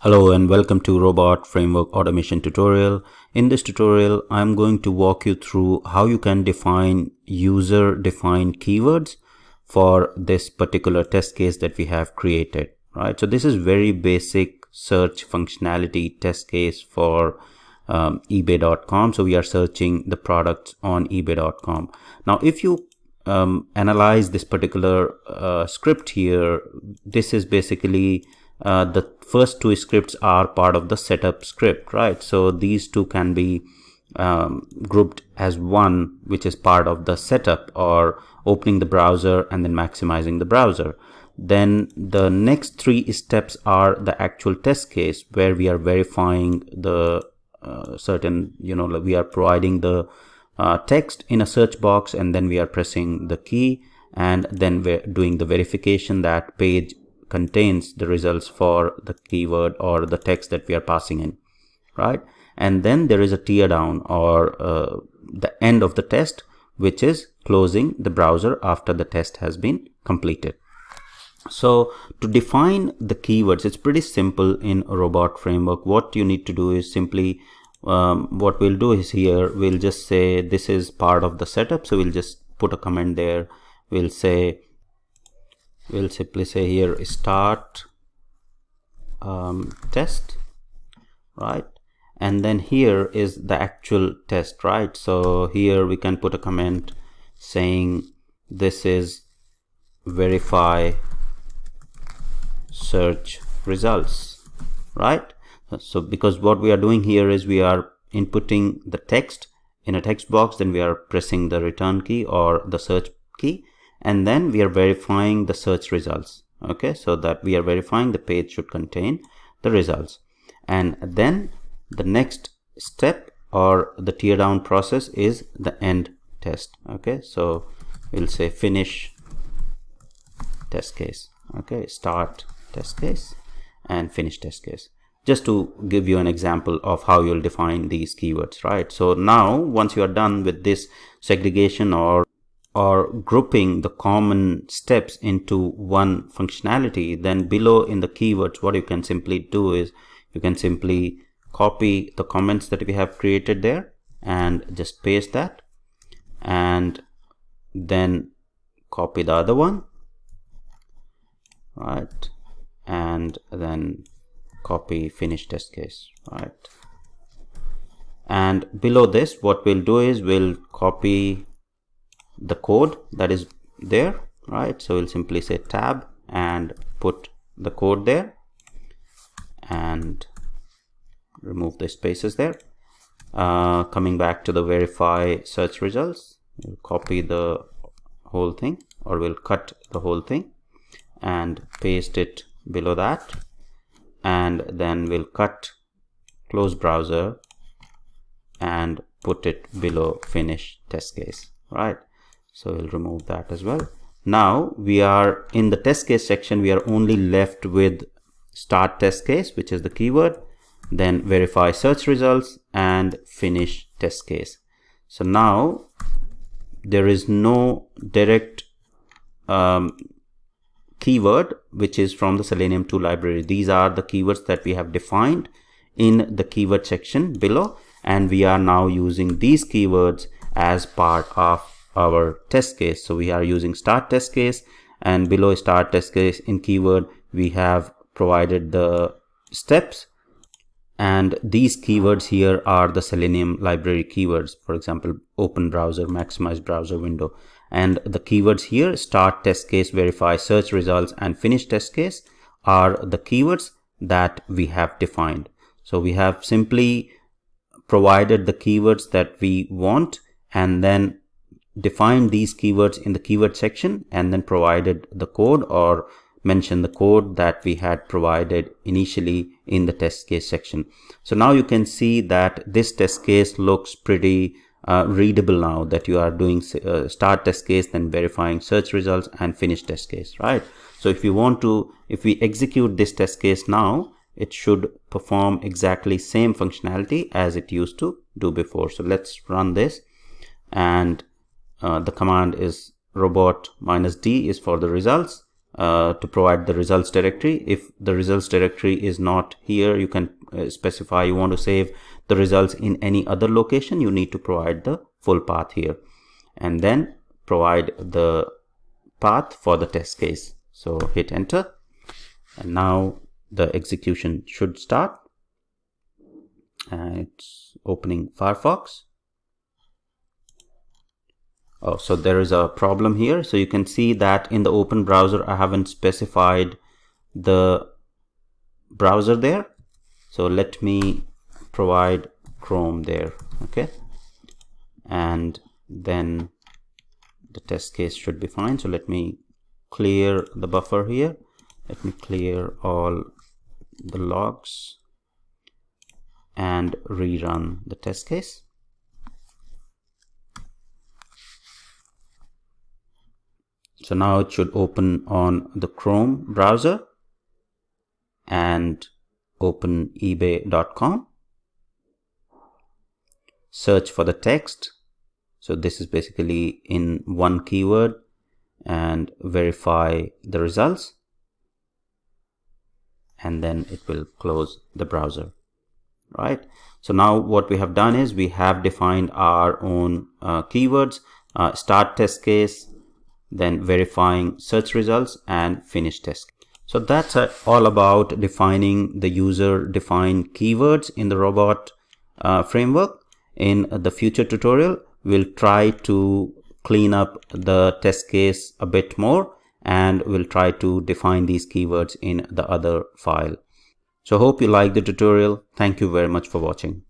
Hello and welcome to Robot Framework Automation tutorial. In this tutorial, I'm going to walk you through how you can define user-defined keywords for this particular test case that we have created, right? So this is very basic search functionality test case for eBay.com. So we are searching the products on eBay.com. Now, if you analyze this particular script here, this is basically the first two scripts are part of the setup script, right? So these two can be grouped as one, which is part of the setup or opening the browser and then maximizing the browser. Then the next three steps are the actual test case where we are verifying the certain, we are providing the text in a search box, and then we are pressing the key, and then we're doing the verification that page contains the results for the keyword or the text that we are passing in, right? And then there is a tear down or the end of the test, which is closing the browser after the test has been completed. So to define the keywords, it's pretty simple in a robot framework. What you need to do is simply what we'll do is here we'll just say this is part of the setup. So we'll just put a comment there. We'll simply say here start test, right? And then here is the actual test, right? So here we can put a comment saying this is verify search results, right? So because what we are doing here is we are inputting the text in a text box, then we are pressing the return key or the search key, and then we are verifying the search results. Okay, so that we are verifying the page should contain the results. And then the next step or the tear down process is the end test. Okay, so we'll say finish test case. Okay, start test case and finish test case, just to give you an example of how you'll define these keywords, right? So now once you are done with this segregation or grouping the common steps into one functionality, then below in the keywords, what you can simply do is you can simply copy the comments that we have created there and just paste that, and then copy the other one, right? And then copy finish test case, right? And below this, what we'll do is we'll copy the code that is there, right? So we'll simply say tab and put the code there and remove the spaces there. Coming back to the verify search results, we'll copy the whole thing, or we'll cut the whole thing and paste it below that, and then we'll cut close browser and put it below finish test case, right? So we'll remove that as well. Now we are in the test case section, we are only left with start test case, which is the keyword, then verify search results and finish test case. So now there is no direct keyword which is from the Selenium 2 library. These are the keywords that we have defined in the keyword section below, and we are now using these keywords as part of our test case. So we are using start test case, and below start test case in keyword we have provided the steps, and these keywords here are the Selenium library keywords. For example, open browser, maximize browser window. And the keywords here, start test case, verify search results and finish test case, are the keywords that we have defined. So we have simply provided the keywords that we want and then defined these keywords in the keyword section, and then provided the code or mentioned the code that we had provided initially in the test case section. So now you can see that this test case looks pretty readable now, that you are doing start test case, then verifying search results and finish test case, right? So if we execute this test case now, it should perform exactly same functionality as it used to do before. So let's run this, and the command is robot -d is for the results, to provide the results directory. If the results directory is not here, you can specify you want to save the results in any other location. You need to provide the full path here, and then provide the path for the test case. So hit enter, and now the execution should start. It's opening Firefox. Oh, so there is a problem here. So you can see that in the open browser, I haven't specified the browser there. So let me provide Chrome there. Okay. And then the test case should be fine. So let me clear the buffer here. Let me clear all the logs and rerun the test case. So now it should open on the Chrome browser and open ebay.com. Search for the text. So this is basically in one keyword, and verify the results. And then it will close the browser. Right. So now what we have done is we have defined our own keywords, start test case, then verifying search results, and finish test. So that's all about defining the user defined keywords in the robot framework. In the future tutorial, we'll try to clean up the test case a bit more, and we'll try to define these keywords in the other file. So hope you like the tutorial. Thank you very much for watching.